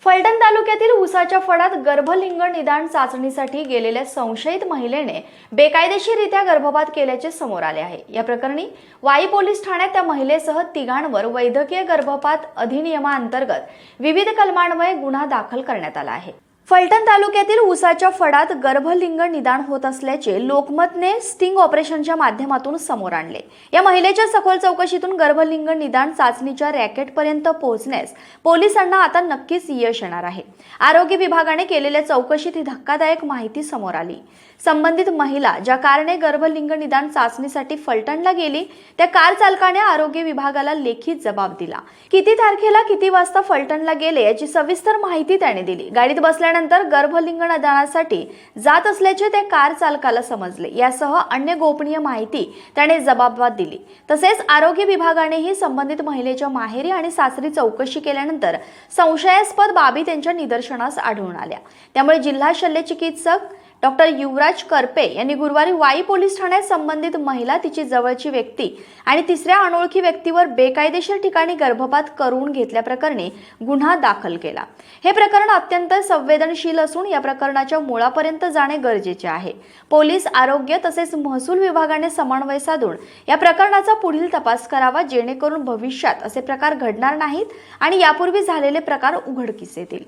फलटण तालुक्यातील ऊसाच्या फडात गर्भलिंग निदान चाचणीसाठी गेलेल्या संशयित महिलेने बेकायदेशीररित्या गर्भपात केल्याचे समोर आले आहे। या प्रकरणी वाई पोलीस ठाण्यात त्या महिलेसह तिघांवर वैद्यकीय गर्भपात अधिनियमांतर्गत विविध कलमान्वये गुन्हा दाखल करण्यात आला आहे। फलटण तालुक्यातील ऊसाच्या फडात गर्भलिंग निदान होत असल्याचे लोकमतने स्टिंग ऑपरेशनच्या माध्यमातून समोर आणले। या महिलेच्या सखोल चौकशीतून गर्भलिंग निदान चाचणीच्या रॅकेटपर्यंत पोहोचण्यास पोलिसांना आता नक्कीच यश येणार आहे। आरोग्य विभागाने केलेल्या चौकशीत ही धक्कादायक माहिती समोर आली। संबंधित महिला ज्या कारने गर्भलिंग निदान चाचणीसाठी फलटणला गेली त्या कार चालकाने आरोग्य विभागाला लेखी जबाब दिला। किती तारखेला किती वाजता फलटणला गेले याची सविस्तर माहिती त्याने दिली। गाडीत बसल्यानंतर गर्भलिंग निदानासाठी जात असल्याचे त्या कार चालकाला समजले। यासह अन्य गोपनीय माहिती त्याने जबाबात दिली। तसेच आरोग्य विभागानेही संबंधित महिलेच्या माहेरी आणि सासरी चौकशी केल्यानंतर संशयास्पद बाबी त्यांच्या निदर्शनास आढळून आल्या। त्यामुळे जिल्हा शल्य चिकित्सक डॉक्टर युवराज करपे यांनी गुरुवारी वाई पोलीस ठाण्यात संबंधित महिला, तिची जवळची व्यक्ती आणि तिसऱ्या अनोळखी व्यक्तीवर बेकायदेशीर ठिकाणी गर्भपात करून घेतल्याप्रकरणी गुन्हा दाखल केला। हे प्रकरण अत्यंत संवेदनशील असून या प्रकरणाच्या मुळापर्यंत जाणे गरजेचे आहे। पोलीस, आरोग्य तसेच महसूल विभागाने समन्वय साधून या प्रकरणाचा पुढील तपास करावा, जेणेकरून भविष्यात असे प्रकार घडणार नाहीत आणि यापूर्वी झालेले प्रकार उघडकीस येतील।